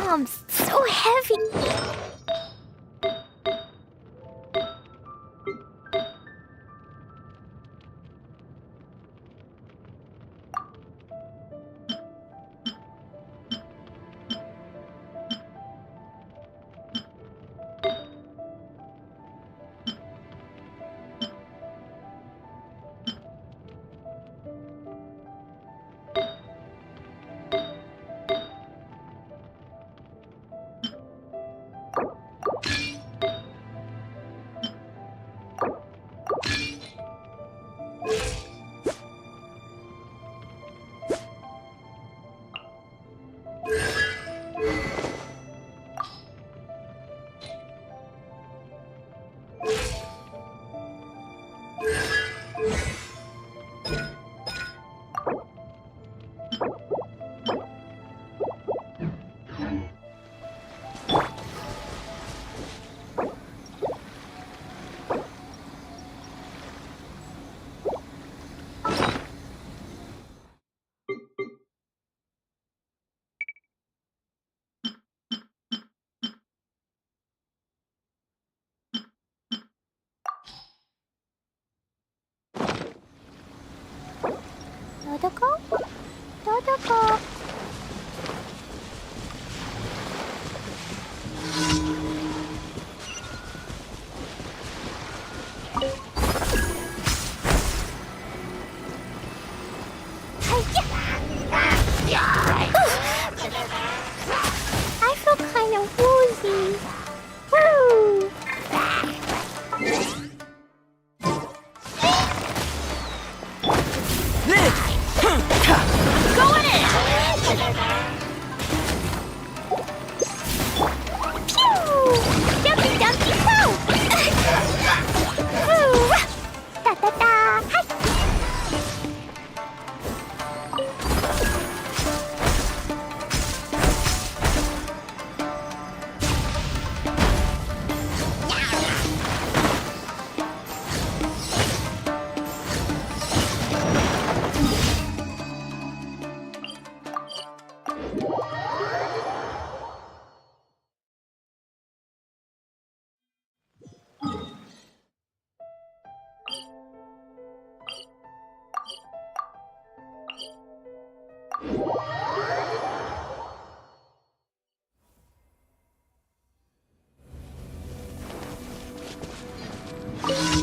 bombs. So heavy. Dodoko? Dodoko? I feel kind of woozy. Woo! Going in! Pew! Jumpy, jumpy, poo! Woo! Da da da! Hi!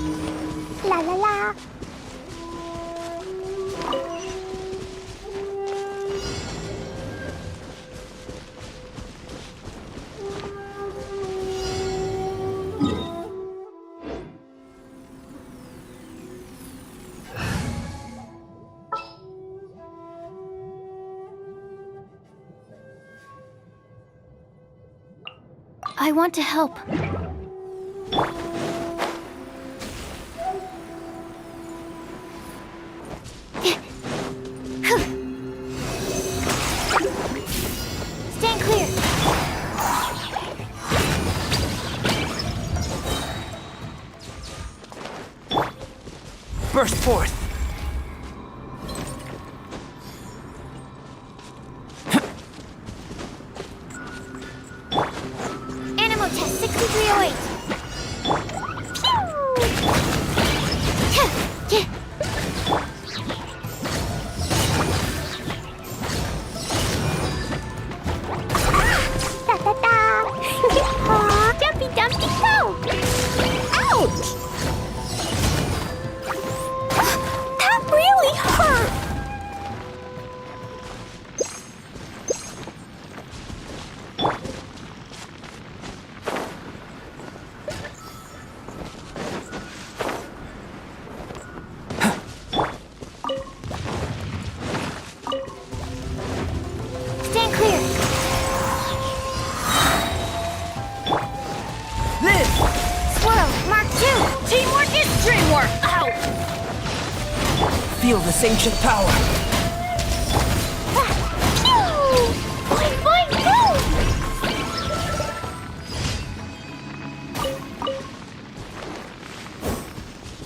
La la la! I want to help. Stand clear! Burst forth! Animal test 6308! Pew! Da da da! Aw, jumpy, jumpy, go! Ouch! That really hurt! Stand clear! Live! Swirl, Mark 2! Teamwork is dreamwork! Ow! Feel this ancient power! Pew! Boing, boing, boom!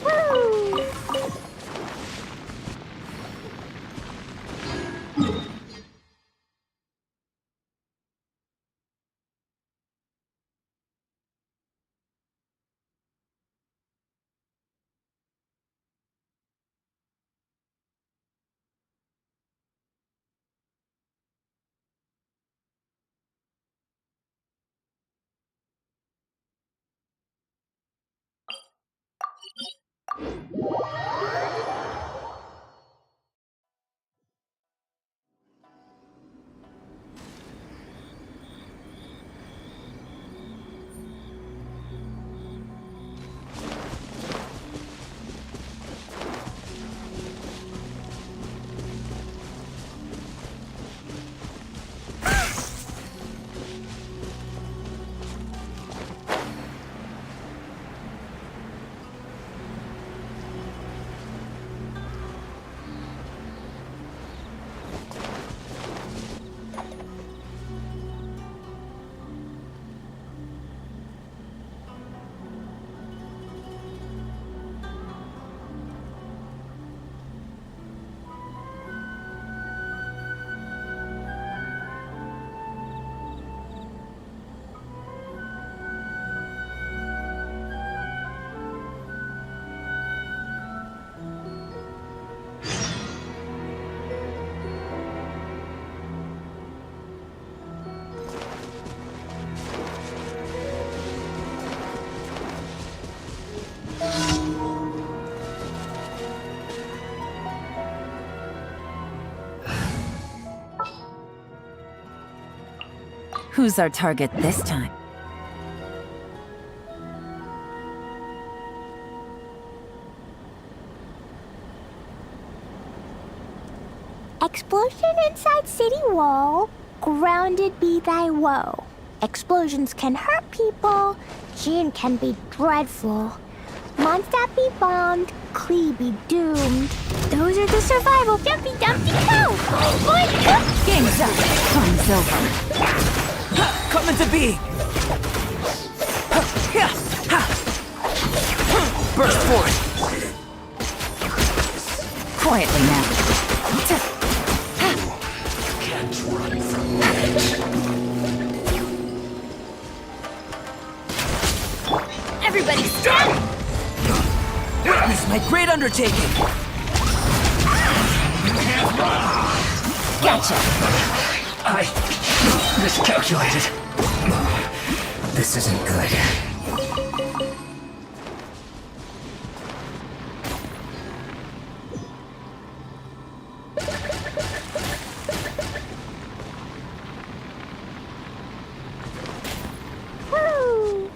Woo! Who's our target this time? Explosion inside city wall. Grounded be thy woe. Explosions can hurt people. Gin can be dreadful. Mondstadt be bombed. Klee be doomed. Those are the survival. Jumpy Dumpty Co. Boy, Game's up. Fun's over. Coming to be. Burst forth. Quietly now. Can't run from it. Everybody stand! Witness my great undertaking. Gotcha. I miscalculated. This isn't good. woo.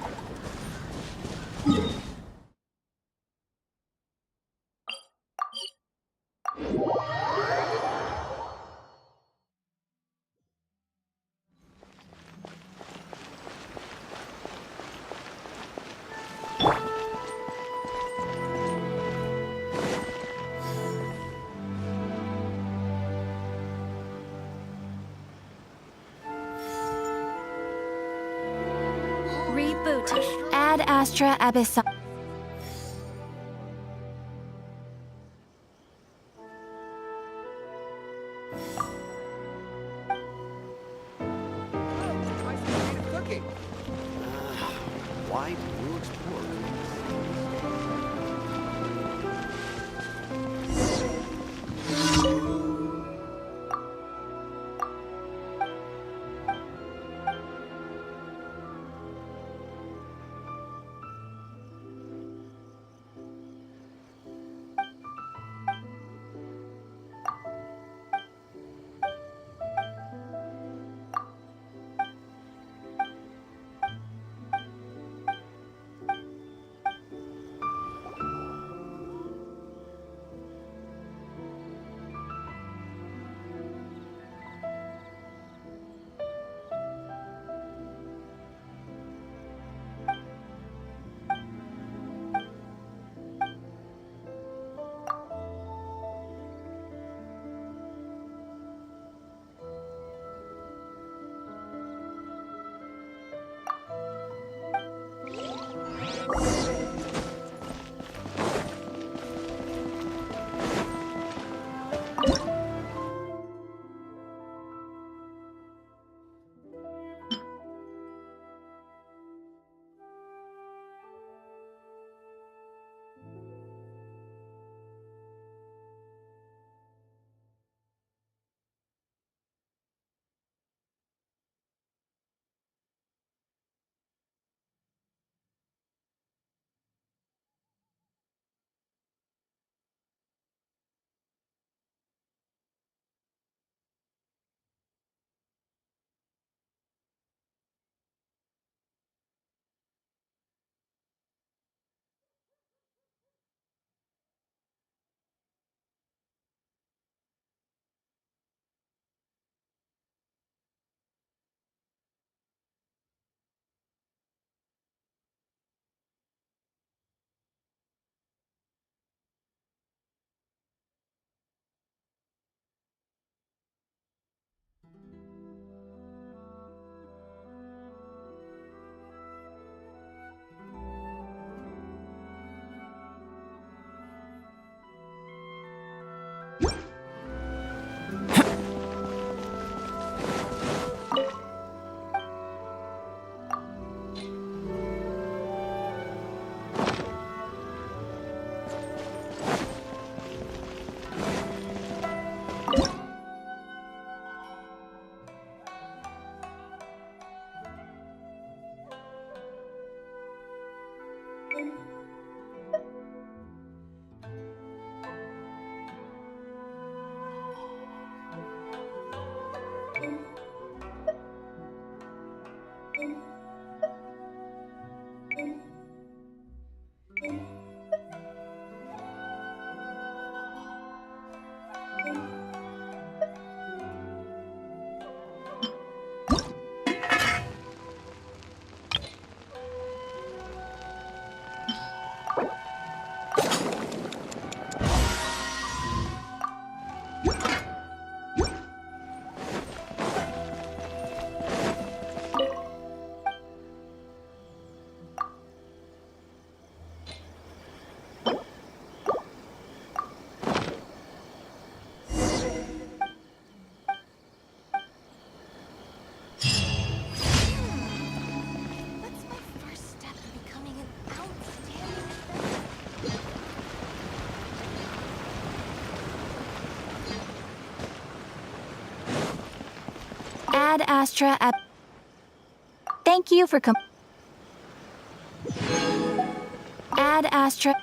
Reboot. Ad Astra Abyssal. Why do you explore? What's my first step in becoming an outstanding Ad Astra app. Thank you for Ad Astra.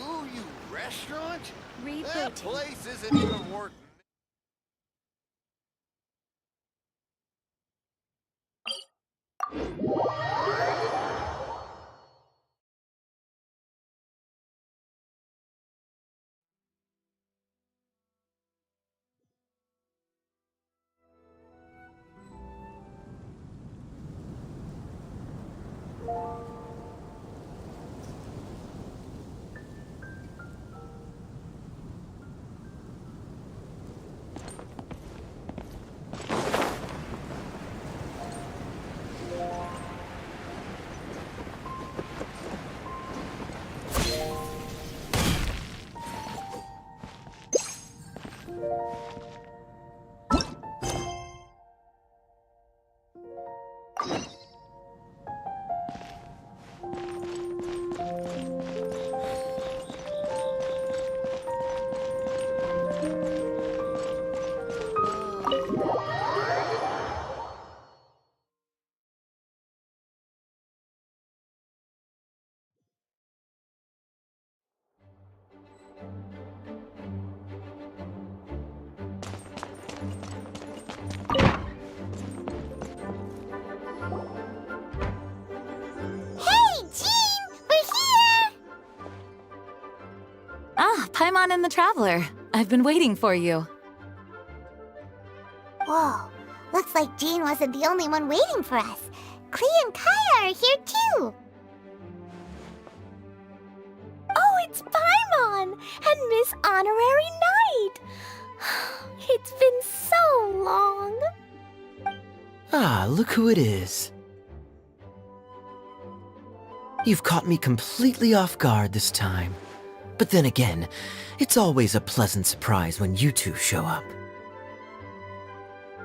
Ooh, you restaurant? That Rebooting. place isn't even worth. Paimon and the Traveler. I've been waiting for you. Whoa, looks like Jean wasn't the only one waiting for us. Klee and Kaya are here too. Oh, it's Paimon and Miss Honorary Knight. It's been so long. Ah, look who it is. You've caught me completely off guard this time. But then again, it's always a pleasant surprise when you two show up.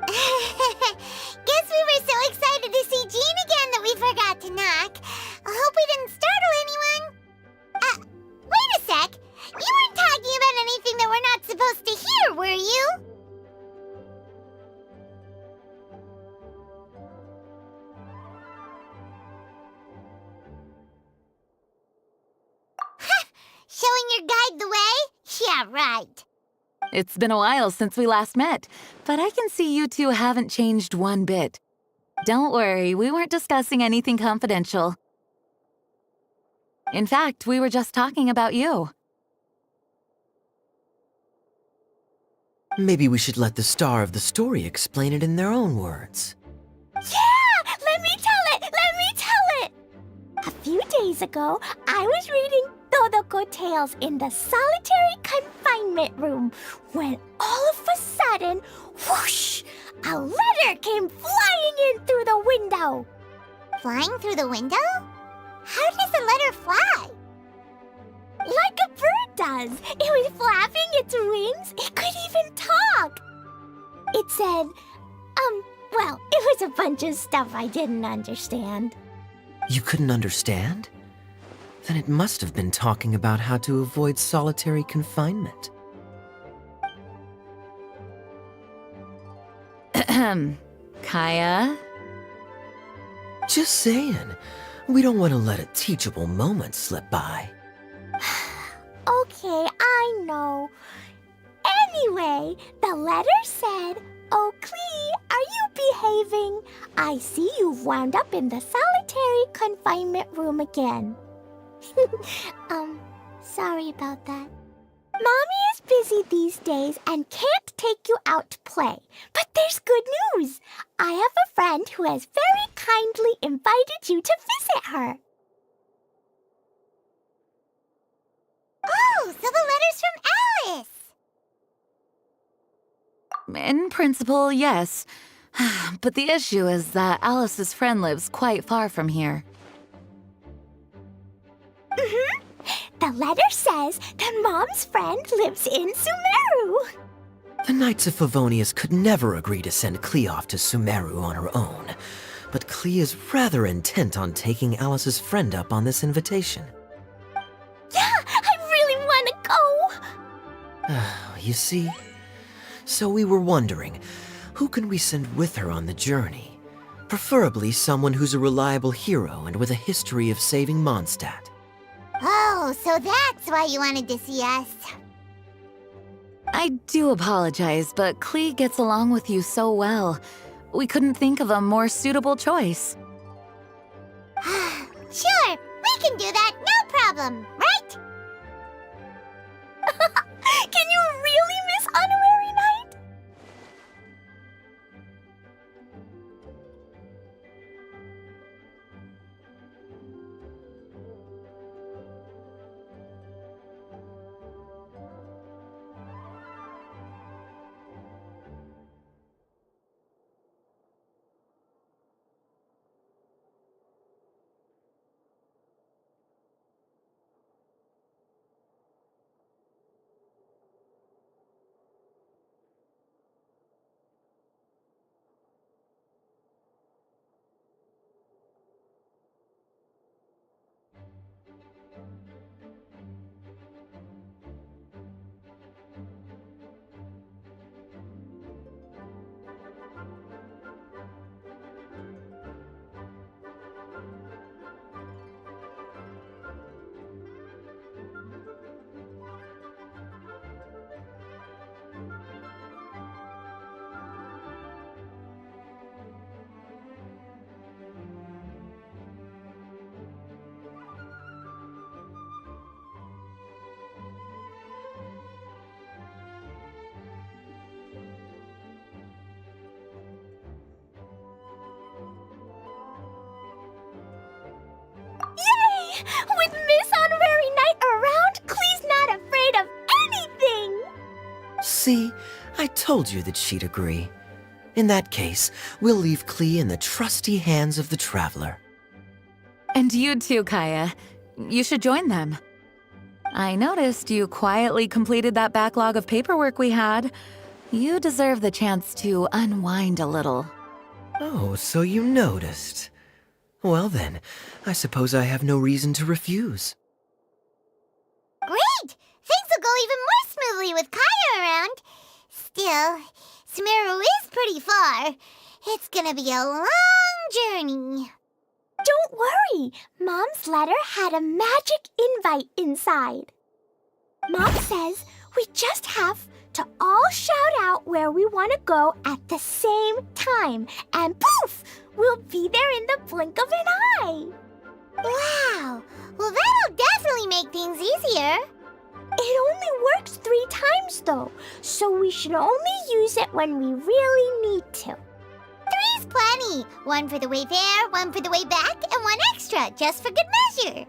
Guess we were so excited to see Jean again that we forgot to knock. I hope we didn't startle anyone. Wait a sec. You weren't talking about anything that we're not supposed to hear, were you? Showing your guide the way? Yeah, right. It's been a while since we last met, but I can see you two haven't changed one bit. Don't worry, we weren't discussing anything confidential. In fact, we were just talking about you. Maybe we should let the star of the story explain it in their own words. Yeah! Let me tell it! Let me tell it! A few days ago, I was reading Todoko Tales in the solitary confinement room when all of a sudden, whoosh! A letter came flying in through the window. Flying through the window? How does a letter fly? Like a bird does. It was flapping its wings. It could even talk. It said, well, it was a bunch of stuff I didn't understand. You couldn't understand? Then it must have been talking about how to avoid solitary confinement. Kaya? Just saying. We don't want to let a teachable moment slip by. Okay, I know. Anyway, the letter said, "Oh, Klee, are you behaving? I see you've wound up in the solitary confinement room again." Sorry about that. Mommy is busy these days and can't take you out to play. But there's good news. I have a friend who has very kindly invited you to visit her. Oh, so the letter's from Alice. In principle, yes. But the issue is that Alice's friend lives quite far from here. The letter says that Mom's friend lives in Sumeru. The Knights of Favonius could never agree to send Klee off to Sumeru on her own, but Klee is rather intent on taking Alice's friend up on this invitation. Yeah, I really want to go. You see? So we were wondering, who can we send with her on the journey? Preferably someone who's a reliable hero and with a history of saving Mondstadt. Oh, so that's why you wanted to see us. I do apologize, but Klee gets along with you so well. We couldn't think of a more suitable choice. Sure, we can do that, no problem, right? Can you really, Miss Honorary Knight? See, I told you that she'd agree. In that case, we'll leave Klee in the trusty hands of the Traveler. And you too, Kaya. You should join them. I noticed you quietly completed that backlog of paperwork we had. You deserve the chance to unwind a little. Oh, so you noticed. Well then, I suppose I have no reason to refuse. Great! Things will go even more smoothly with Kaya around. Still, Sumeru is pretty far. It's gonna be a long journey. Don't worry. Mom's letter had a magic invite inside. Mom says we just have to all shout out where we want to go at the same time. And poof! We'll be there in the blink of an eye. Wow! Well, that'll definitely make things easier. It only works 3 times, though, so we should only use it when we really need to. 3's plenty. 1 for the way there, 1 for the way back, and 1 extra, just for good measure.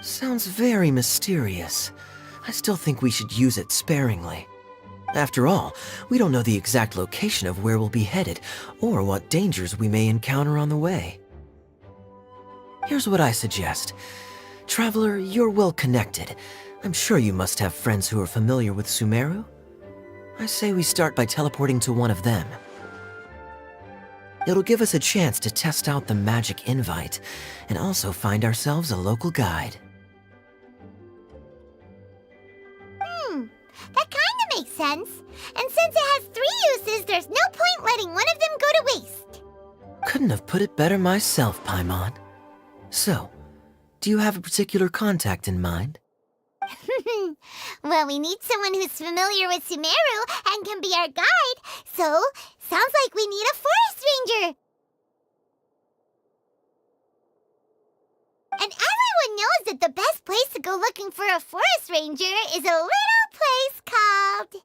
Sounds very mysterious. I still think we should use it sparingly. After all, we don't know the exact location of where we'll be headed, or what dangers we may encounter on the way. Here's what I suggest. Traveler, you're well connected. I'm sure you must have friends who are familiar with Sumeru. I say we start by teleporting to one of them. It'll give us a chance to test out the magic invite, and also find ourselves a local guide. That kinda makes sense. And since it has 3 uses, there's no point letting one of them go to waste. Couldn't have put it better myself, Paimon. So, do you have a particular contact in mind? Well, we need someone who's familiar with Sumeru and can be our guide, so sounds like we need a forest ranger. And everyone knows that the best place to go looking for a forest ranger is a little place called...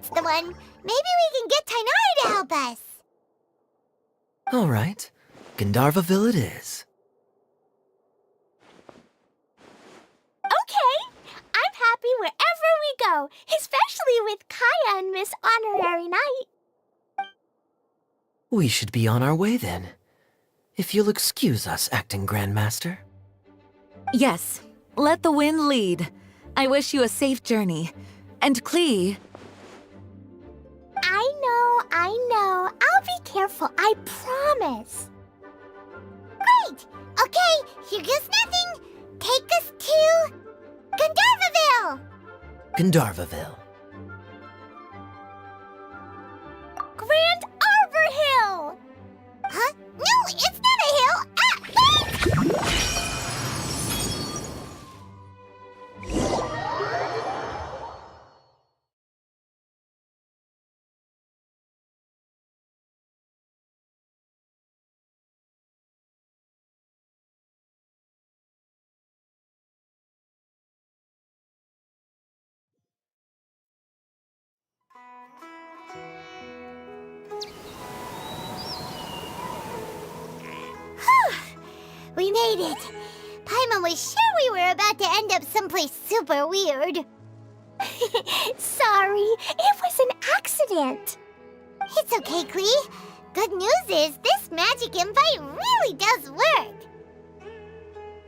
that's the one. Maybe we can get Tainari to help us. All right, Gandharvaville it is. Okay, I'm happy wherever we go, especially with Kaya and Miss Honorary Knight. We should be on our way then. If you'll excuse us, Acting Grandmaster. Yes, let the wind lead. I wish you a safe journey. And Klee, I know. I'll be careful, I promise. Great! Okay, here goes nothing. Take us to Gandharvaville! Gandharvaville. Grand Arbor Hill! Huh? No, it's not a hill! We made it! Paimon was sure we were about to end up someplace super weird. Sorry, it was an accident. It's okay, Klee. Good news is this magic invite really does work.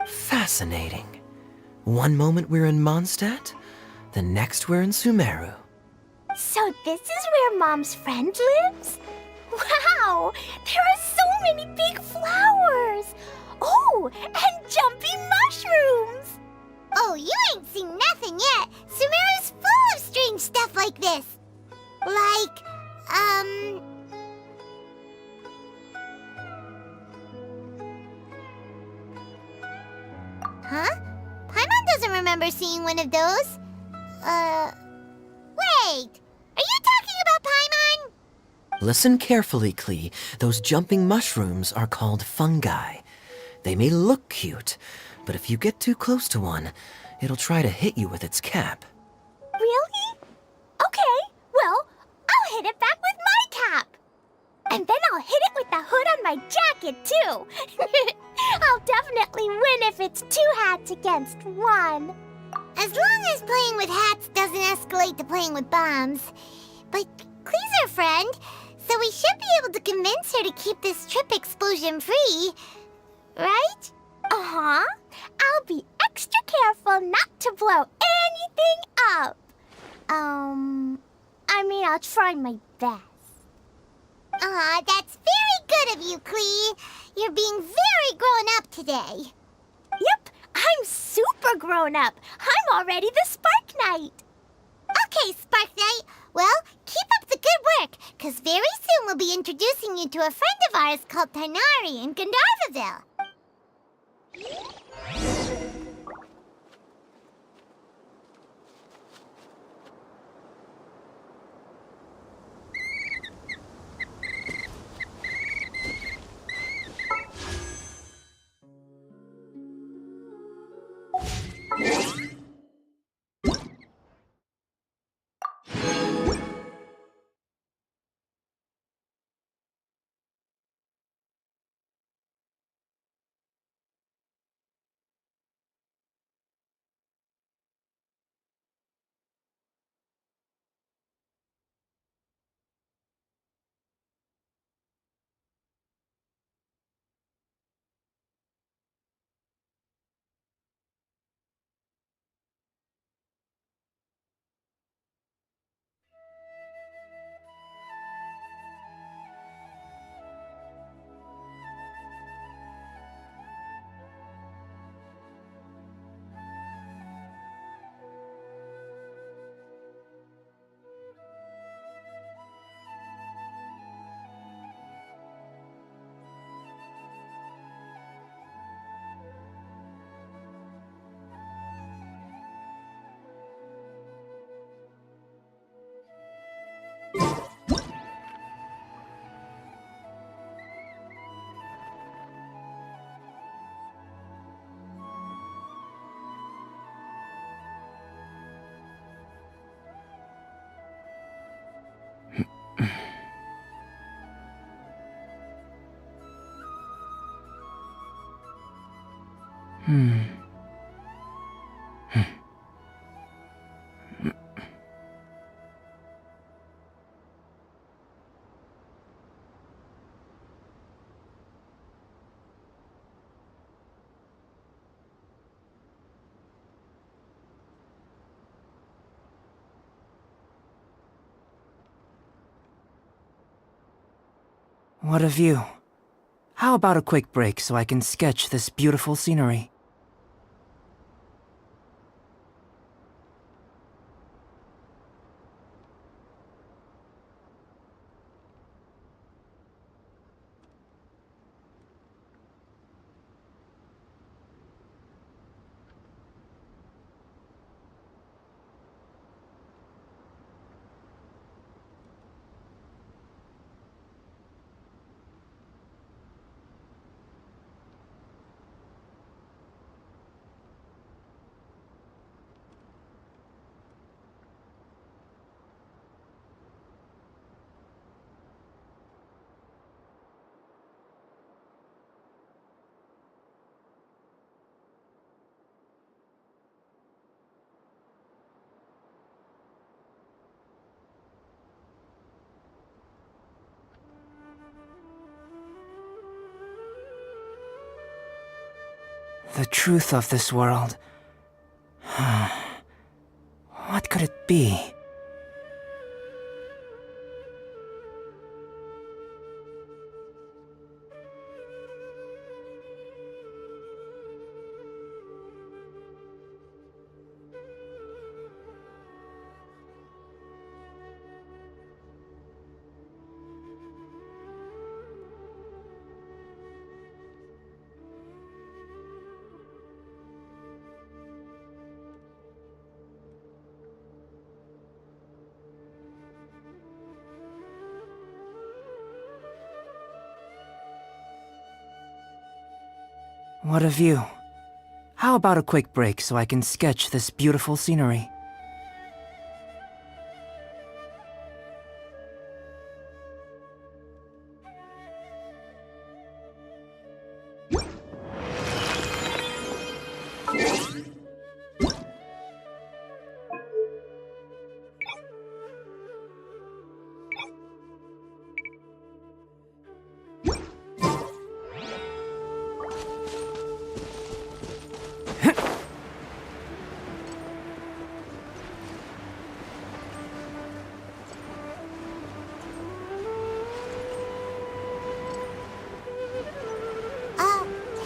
Fascinating. One moment we're in Mondstadt, the next we're in Sumeru. So this is where Mom's friend lives? Wow! There are so many big flowers! Oh, and jumping mushrooms! Oh, you ain't seen nothing yet! Sumeru's full of strange stuff like this! Like, Huh? Paimon doesn't remember seeing one of those. Wait! Are you talking about Paimon? Listen carefully, Klee. Those jumping mushrooms are called fungi. They may look cute, but if you get too close to one, it'll try to hit you with its cap. Really? Okay, well, I'll hit it back with my cap. And then I'll hit it with the hood on my jacket, too. I'll definitely win if it's 2 hats against 1. As long as playing with hats doesn't escalate to playing with bombs. But Klee's our friend, so we should be able to convince her to keep this trip explosion-free. Right? Uh-huh. I'll be extra careful not to blow anything up. I'll try my best. That's very good of you, Klee. You're being very grown up today. Yep, I'm super grown up. I'm already the Spark Knight. Okay, Spark Knight. Well, keep up the good work, because very soon we'll be introducing you to a friend of ours called Tainari in Gandharvaville. What a view. How about a quick break so I can sketch this beautiful scenery? The truth of this world. What could it be? What a view. How about a quick break so I can sketch this beautiful scenery?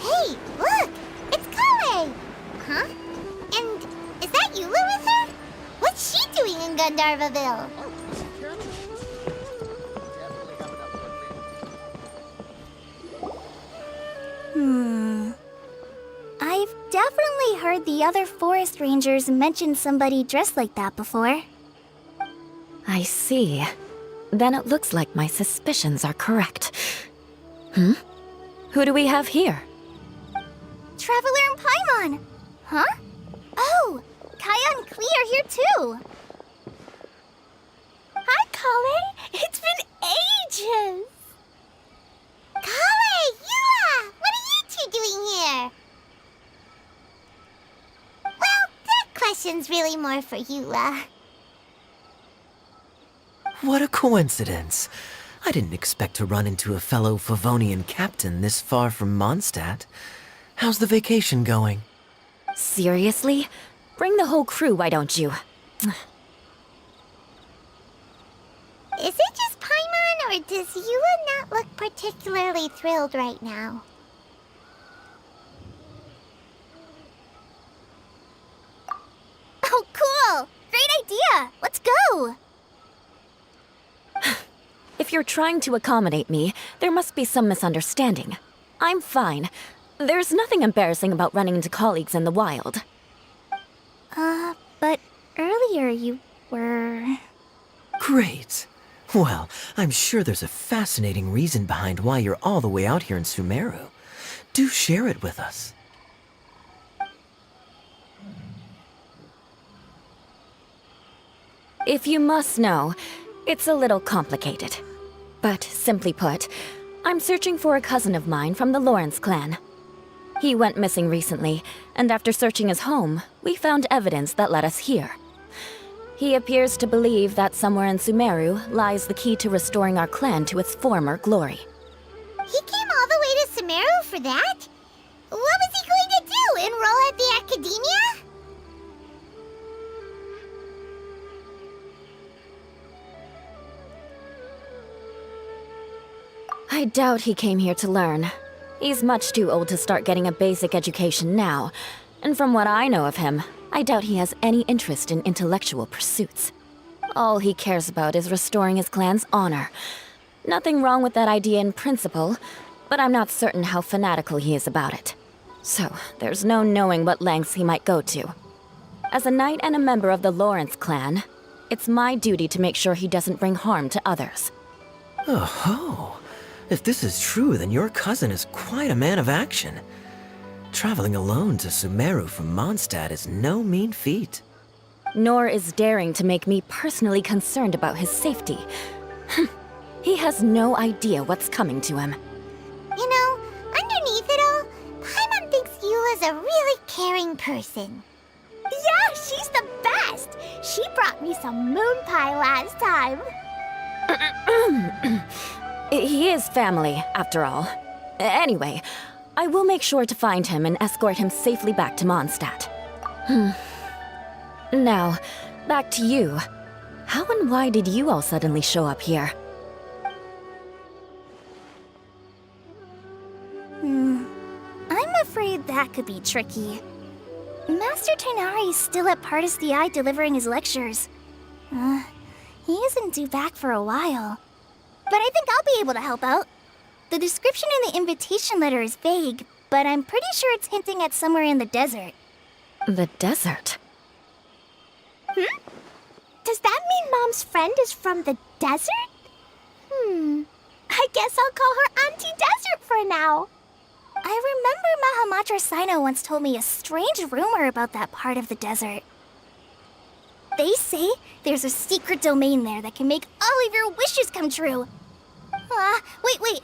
Hey, look! It's Kale! Huh? And is that Yula with her? What's she doing in Gandharvaville? Oh, is it Karen? Definitely have enough footprint. I've definitely heard the other forest rangers mention somebody dressed like that before. I see. Then it looks like my suspicions are correct. Who do we have here? Traveler and Paimon! Huh? Oh, Kaya and Klee are here too! Hi, Kale! It's been ages! Kale! Yula! What are you two doing here? Well, that question's really more for Yula. What a coincidence. I didn't expect to run into a fellow Favonian captain this far from Mondstadt. How's the vacation going? Seriously? Bring the whole crew, why don't you? Is it just Paimon, or does Yula not look particularly thrilled right now? Oh, cool! Great idea! Let's go! If you're trying to accommodate me, there must be some misunderstanding. I'm fine. There's nothing embarrassing about running into colleagues in the wild. But earlier you were... Great. Well, I'm sure there's a fascinating reason behind why you're all the way out here in Sumeru. Do share it with us. If you must know, it's a little complicated. But simply put, I'm searching for a cousin of mine from the Lawrence clan. He went missing recently, and after searching his home, we found evidence that led us here. He appears to believe that somewhere in Sumeru lies the key to restoring our clan to its former glory. He came all the way to Sumeru for that? What was he going to do? Enroll at the academia? I doubt he came here to learn. He's much too old to start getting a basic education now, and from what I know of him, I doubt he has any interest in intellectual pursuits. All he cares about is restoring his clan's honor. Nothing wrong with that idea in principle, but I'm not certain how fanatical he is about it. So, there's no knowing what lengths he might go to. As a knight and a member of the Lawrence clan, it's my duty to make sure he doesn't bring harm to others. Oh-ho. If this is true, then your cousin is quite a man of action. Traveling alone to Sumeru from Mondstadt is no mean feat. Nor is daring to make me personally concerned about his safety. He has no idea what's coming to him. You know, underneath it all, Paimon thinks Eula's a really caring person. Yeah, she's the best! She brought me some moon pie last time. He is family, after all. Anyway, I will make sure to find him and escort him safely back to Mondstadt. Now, back to you. How and why did you all suddenly show up here? I'm afraid that could be tricky. Master Tighnari is still at Partis the Eye delivering his lectures. He isn't due back for a while. But I think I'll be able to help out. The description in the invitation letter is vague, but I'm pretty sure it's hinting at somewhere in the desert. The desert? Does that mean Mom's friend is from the desert? I guess I'll call her Auntie Desert for now. I remember Mahamatra Sino once told me a strange rumor about that part of the desert. They say there's a secret domain there that can make all of your wishes come true. Wait.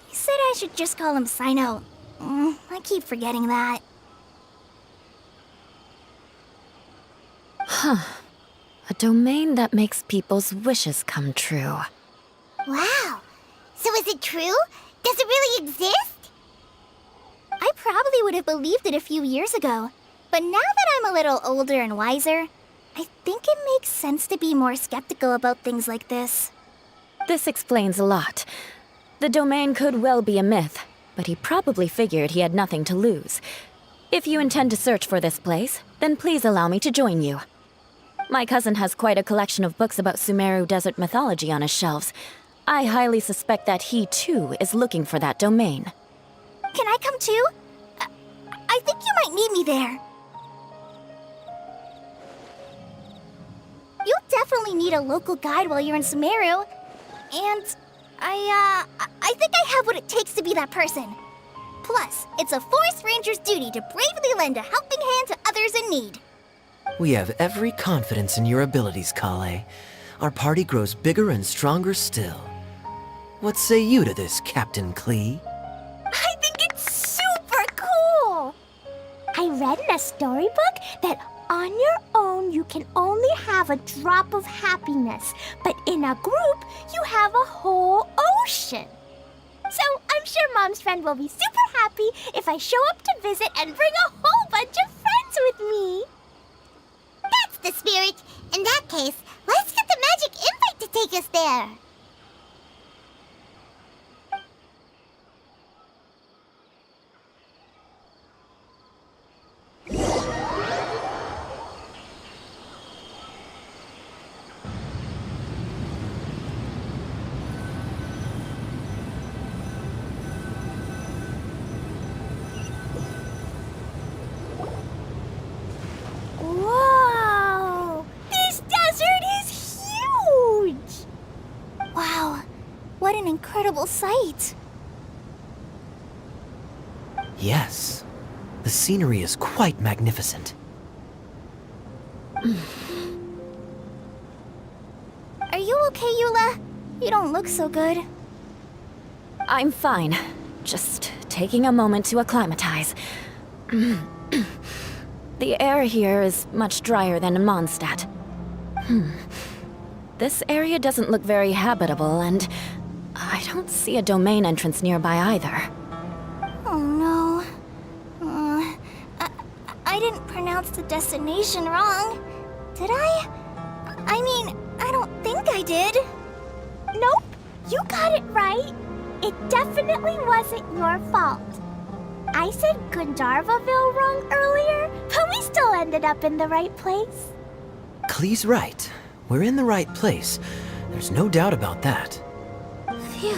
He said I should just call him Sino. I keep forgetting that. A domain that makes people's wishes come true. Wow. So is it true? Does it really exist? I probably would have believed it a few years ago. But now that I'm a little older and wiser, I think it makes sense to be more skeptical about things like this. This explains a lot. The domain could well be a myth, but he probably figured he had nothing to lose. If you intend to search for this place, then please allow me to join you. My cousin has quite a collection of books about Sumeru desert mythology on his shelves. I highly suspect that he, too, is looking for that domain. Can I come too? I think you might need me there. You'll definitely need a local guide while you're in Sumeru. And I think I have what it takes to be that person. Plus, it's a forest ranger's duty to bravely lend a helping hand to others in need. We have every confidence in your abilities, Kale. Our party grows bigger and stronger still. What say you to this, Captain Klee? I think it's super cool! I read in a storybook that on your own you can only have a drop of happiness, but in a group you have a whole ocean. So I'm sure Mom's friend will be super happy if I show up to visit and bring a whole bunch of friends with me. That's the spirit. In that case, let's get the magic invite to take us there. Whoa! This desert is huge! Wow, what an incredible sight! Yes. The scenery is quite magnificent. Are you okay, Eula? You don't look so good. I'm fine. Just taking a moment to acclimatize. The air here is much drier than in Mondstadt. This area doesn't look very habitable, and I don't see a domain entrance nearby either. Oh no. I didn't pronounce the destination wrong. Did I? I mean, I don't think I did. Nope, you got it right. It definitely wasn't your fault. I said Gundarvaville wrong earlier, but we still ended up in the right place. Klee's right. We're in the right place. There's no doubt about that. Phew.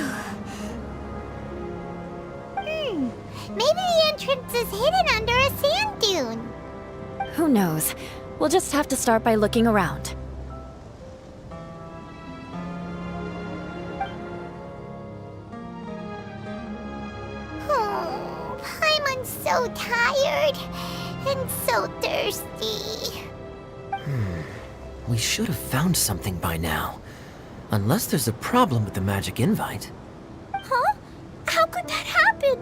Maybe the entrance is hidden under a sand dune. Who knows? We'll just have to start by looking around. Oh, Paimon's so tired and so thirsty. We should have found something by now. Unless there's a problem with the magic invite. Huh? How could that happen?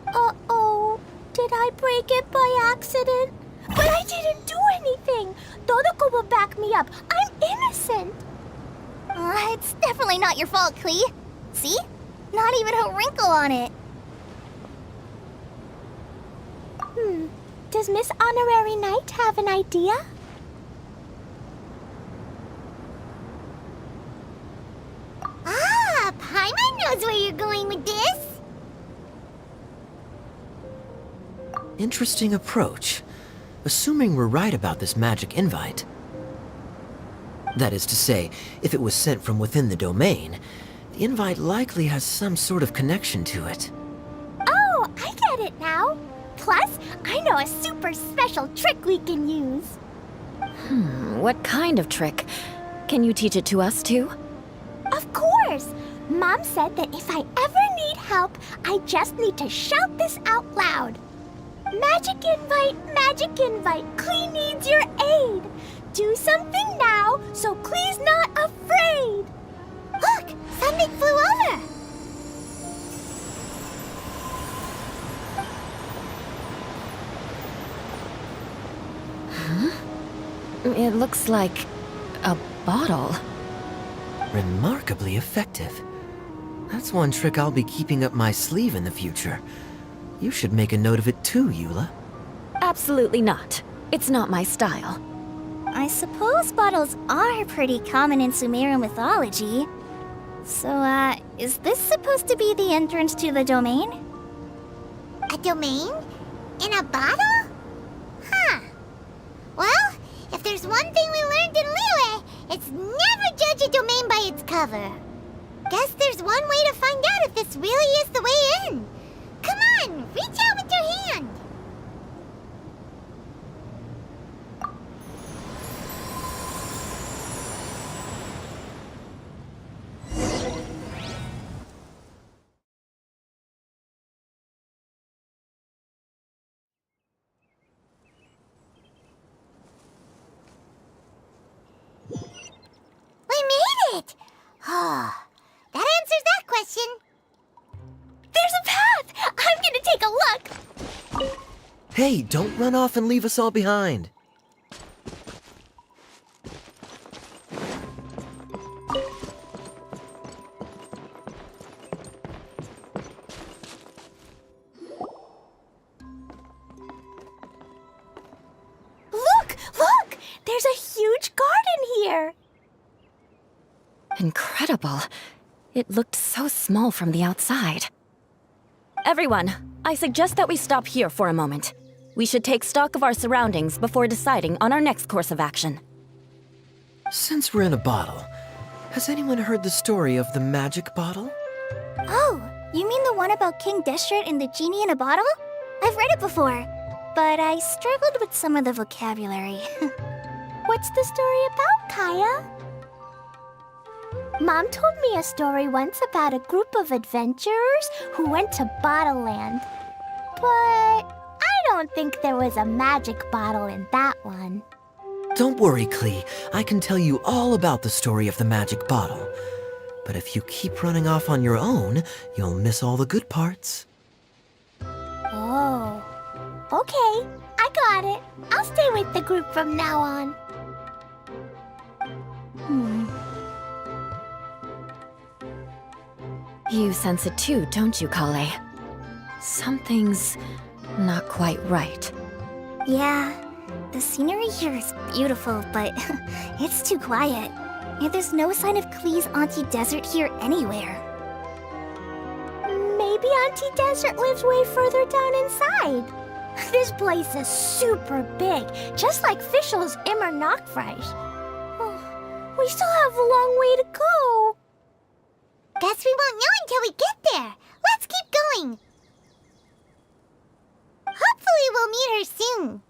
Uh-oh. Did I break it by accident? But I didn't do anything. Dodoko will back me up. I'm innocent. It's definitely not your fault, Klee. See? Not even a wrinkle on it. Does Miss Honorary Knight have an idea? Ah, Paimon knows where you're going with this. Interesting approach. Assuming we're right about this magic invite. That is to say, if it was sent from within the domain, the invite likely has some sort of connection to it. Oh, I get it now. Plus, I know a super special trick we can use. What kind of trick? Can you teach it to us too? Of course! Mom said that if I ever need help, I just need to shout this out loud. Magic invite, Klee needs your aid. Do something now so Klee's not afraid. Look, something flew over. It looks like a bottle. Remarkably effective. That's one trick I'll be keeping up my sleeve in the future. You should make a note of it too, Eula. Absolutely not. It's not my style. I suppose bottles are pretty common in Sumeru mythology. So, is this supposed to be the entrance to the domain? A domain? In a bottle? Huh. Well, if there's one thing we learned in Liyue, it's never judge a domain by its cover. Guess there's one way to find out if this really is the way in. Come on, reach out with your hand. We made it! Oh, that answers that question. There's a path! I'm gonna take a look! Hey, don't run off and leave us all behind. Look! There's a huge garden here! Incredible. It looked so small from the outside. Everyone, I suggest that we stop here for a moment. We should take stock of our surroundings before deciding on our next course of action. Since we're in a bottle, has anyone heard the story of the magic bottle? Oh, you mean the one about King Deshret and the genie in a bottle? I've read it before, but I struggled with some of the vocabulary. What's the story about, Kaya? Mom told me a story once about a group of adventurers who went to Bottle Land. But I don't think there was a magic bottle in that one. Don't worry, Klee. I can tell you all about the story of the magic bottle. But if you keep running off on your own, you'll miss all the good parts. Okay, I got it. I'll stay with the group from now on. You sense it too, don't you, Kale? Something's not quite right. Yeah, the scenery here is beautiful, but it's too quiet. And there's no sign of Klee's Auntie Desert here anywhere. Maybe Auntie Desert lives way further down inside. This place is super big, just like Fischl's Immer Nachtreich. We still have a long way to go. Guess we won't know until we get there. Let's keep going. Hopefully we'll meet her soon.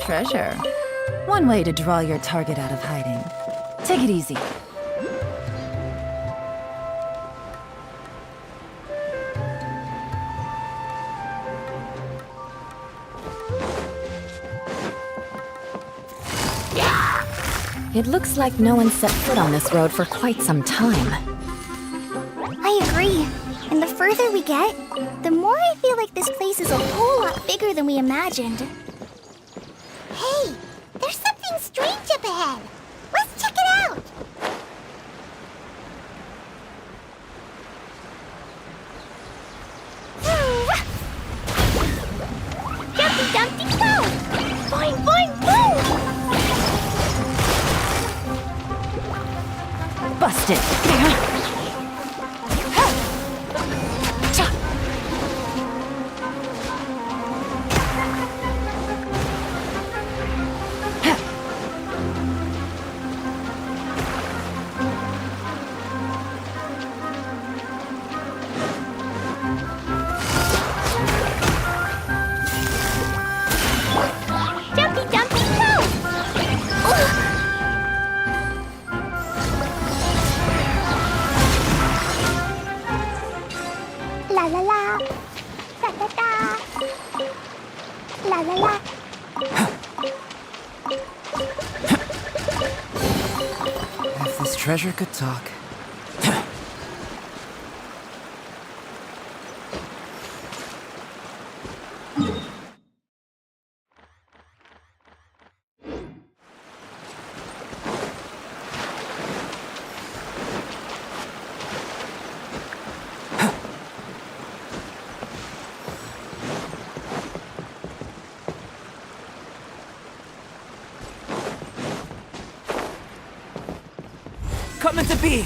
Treasure. One way to draw your target out of hiding. Take it easy. It looks like no one set foot on this road for quite some time. I agree. And the further we get, the more I feel like this place is a whole lot bigger than we imagined. Hey, there's something strange up ahead. Let's check it out. Dumpty Dumpty Go! Boing boing boom! Busted! Dumpty Dumpty Go! La la la, da da da, la la la. If this treasure could talk. Coming to be!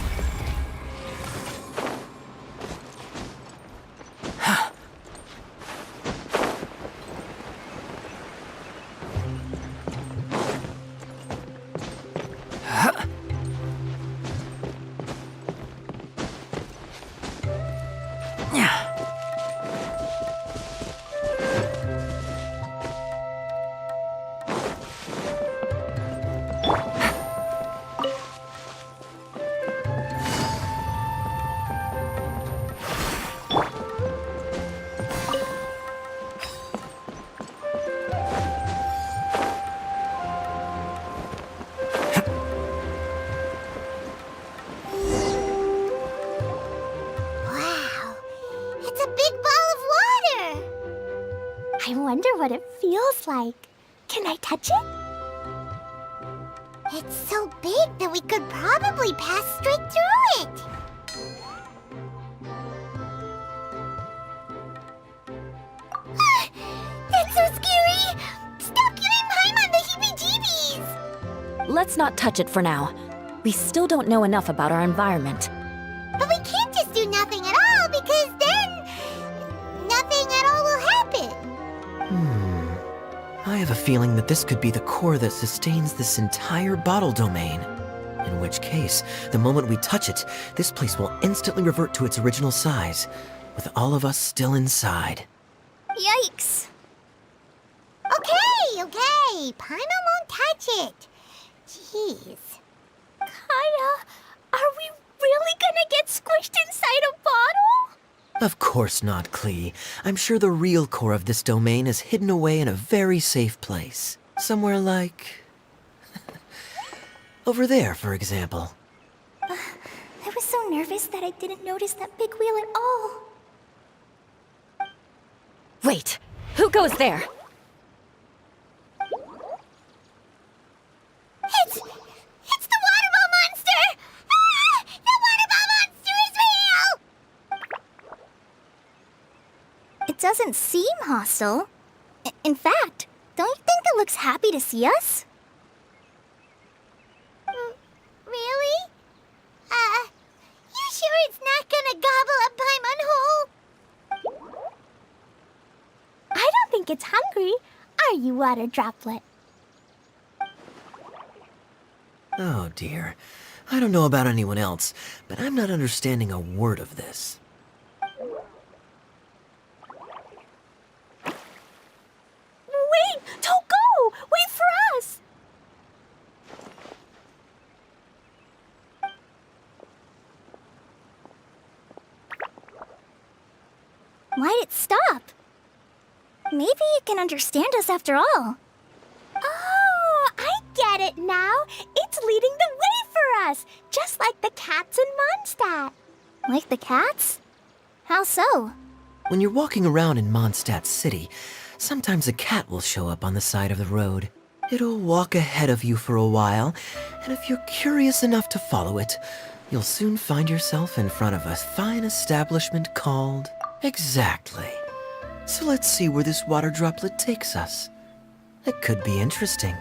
I wonder what it feels like. Can I touch it? It's so big that we could probably pass straight through it. That's so scary! Stop giving Paimon the heebie-jeebies! Let's not touch it for now. We still don't know enough about our environment. But we can't just do nothing at all, because then nothing at all will happen. I have a feeling that this could be the core that sustains this entire bottle domain. In which case, the moment we touch it, this place will instantly revert to its original size, with all of us still inside. Yikes. Okay. Paimon won't touch it. Jeez. Kaya, are we really gonna get squished inside a bottle? Of course not, Klee. I'm sure the real core of this domain is hidden away in a very safe place. Somewhere like... over there, for example. I was so nervous that I didn't notice that big wheel at all. Wait, who goes there? It's the water ball monster! Ah! The water ball monster is real! It doesn't seem hostile. In fact, don't you think it looks happy to see us? Really? You sure it's not gonna gobble up Paimon whole? I don't think it's hungry. Are you, water droplet? Oh dear. I don't know about anyone else, but I'm not understanding a word of this. Wait! Don't go! Wait for us! Why'd it stop? Maybe it can understand us after all. Oh, I get it now. It's leading the way for us, just like the cats in Mondstadt. Like the cats? How so? When you're walking around in Mondstadt City, sometimes a cat will show up on the side of the road. It'll walk ahead of you for a while, and if you're curious enough to follow it, you'll soon find yourself in front of a fine establishment called... Exactly. So let's see where this water droplet takes us. It could be interesting.